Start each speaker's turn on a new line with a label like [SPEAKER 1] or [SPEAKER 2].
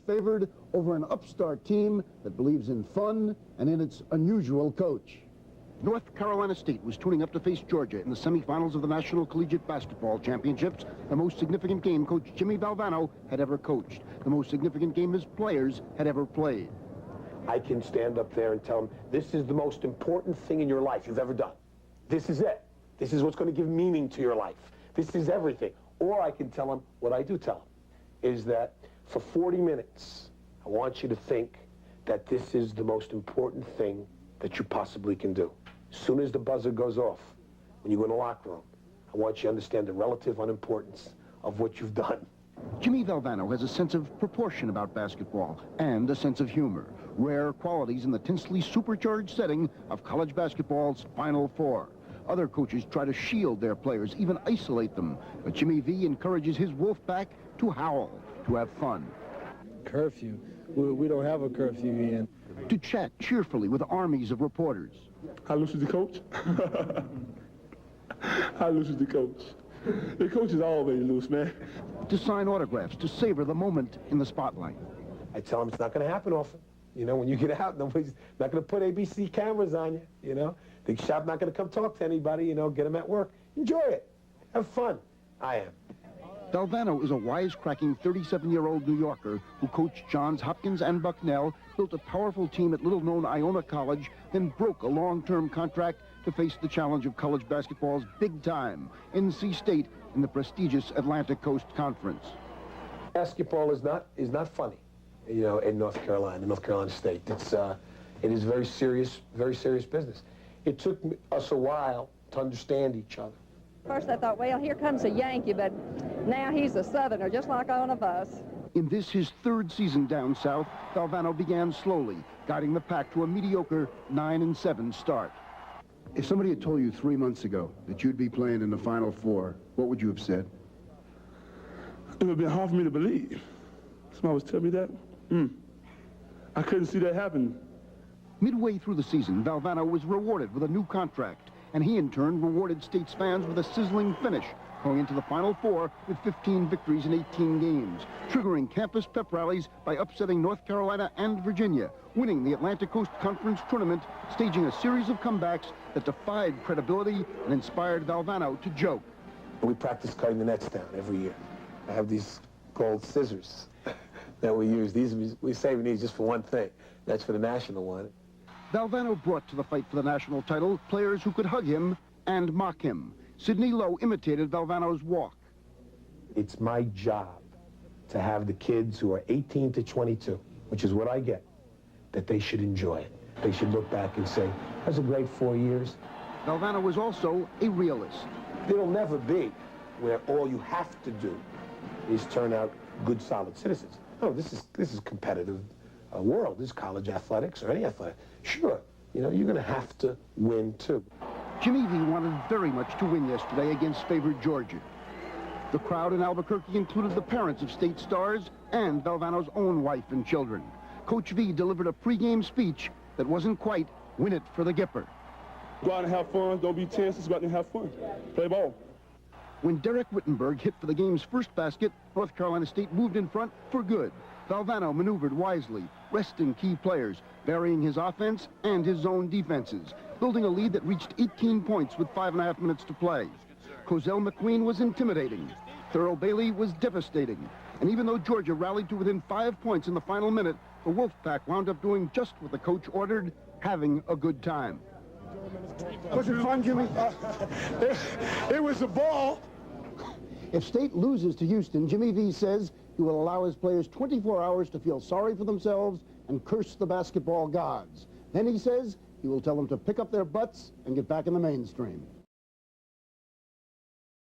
[SPEAKER 1] favored over an upstart team that believes in fun and in its unusual coach. North Carolina State was tuning up to face Georgia in the semifinals of the National Collegiate Basketball Championships, the most significant game Coach Jimmy Valvano had ever coached, the most significant game his players had ever played.
[SPEAKER 2] I can stand up there and tell them, this is the most important thing in your life you've ever done. This is it. This is what's going to give meaning to your life. This is everything. Or I can tell them, what I do tell them, is that for 40 minutes, I want you to think that this is the most important thing that you possibly can do. As soon as the buzzer goes off, when you go in the locker room, I want you to understand the relative unimportance of what you've done.
[SPEAKER 1] Jimmy Valvano has a sense of proportion about basketball and a sense of humor, rare qualities in the tensely supercharged setting of college basketball's Final Four. Other coaches try to shield their players, even isolate them, but Jimmy V encourages his Wolfpack to howl, to have fun.
[SPEAKER 3] Curfew? We don't have a curfew here.
[SPEAKER 1] To chat cheerfully with armies of reporters.
[SPEAKER 4] How loose is the coach? How loose is the coach? The coach is always loose, man.
[SPEAKER 1] To sign autographs, to savor the moment in the spotlight.
[SPEAKER 2] I tell them it's not going to happen often. You know, when you get out, nobody's not going to put ABC cameras on you, you know. The shop's not going to come talk to anybody, you know, get them at work. Enjoy it. Have fun. I am.
[SPEAKER 1] Valvano is a wisecracking 37-year-old New Yorker who coached Johns Hopkins and Bucknell, built a powerful team at little-known Iona College, then broke a long-term contract to face the challenge of college basketball's big time, NC State, in the prestigious Atlantic Coast Conference.
[SPEAKER 2] Basketball is not funny, you know, in North Carolina State. It is very serious business. It took us a while to understand each other.
[SPEAKER 5] First I thought, well, here comes a Yankee, but now he's a Southerner, just like on a bus.
[SPEAKER 1] In this, his third season down south, Valvano began slowly, guiding the pack to a mediocre 9-7 start. If somebody had told you 3 months ago that you'd be playing in the Final Four, what would you have said?
[SPEAKER 4] It would have been hard for me to believe. Somebody was telling me that. I couldn't see that happen.
[SPEAKER 1] Midway through the season, Valvano was rewarded with a new contract, and he in turn rewarded State's fans with a sizzling finish, going into the Final Four with 15 victories in 18 games, triggering campus pep rallies by upsetting North Carolina and Virginia, winning the Atlantic Coast Conference tournament, staging a series of comebacks that defied credibility and inspired Valvano to joke.
[SPEAKER 2] We practice cutting the nets down every year. I have these gold scissors that we use. We save these just for one thing. That's for the national one.
[SPEAKER 1] Valvano brought to the fight for the national title players who could hug him and mock him. Sidney Lowe imitated Valvano's walk.
[SPEAKER 2] It's my job to have the kids who are 18 to 22, which is what I get, that they should enjoy it. They should look back and say, that was a great 4 years.
[SPEAKER 1] Valvano was also a realist.
[SPEAKER 2] It'll never be where all you have to do is turn out good, solid citizens. No, this is competitive world. This is college athletics or any athletic. Sure, you know, you're going to have to win too.
[SPEAKER 1] Jimmy V wanted very much to win yesterday against favored Georgia. The crowd in Albuquerque included the parents of State stars and Valvano's own wife and children. Coach V delivered a pregame speech that wasn't quite win it for the Gipper.
[SPEAKER 4] Go out and have fun. Don't be tense. Just go out and have fun. Play ball.
[SPEAKER 1] When Derek Wittenberg hit for the game's first basket, North Carolina State moved in front for good. Valvano maneuvered wisely, resting key players, varying his offense and his zone defenses, building a lead that reached 18 points with 5.5 minutes to play. Cozell McQueen was intimidating. Thurl Bailey was devastating. And even though Georgia rallied to within 5 points in the final minute, the Wolfpack wound up doing just what the coach ordered, having a good time.
[SPEAKER 4] Was it fun, Jimmy? It was a ball.
[SPEAKER 1] If State loses to Houston, Jimmy V says he will allow his players 24 hours to feel sorry for themselves and curse the basketball gods. Then he says he will tell them to pick up their butts and get back in the mainstream.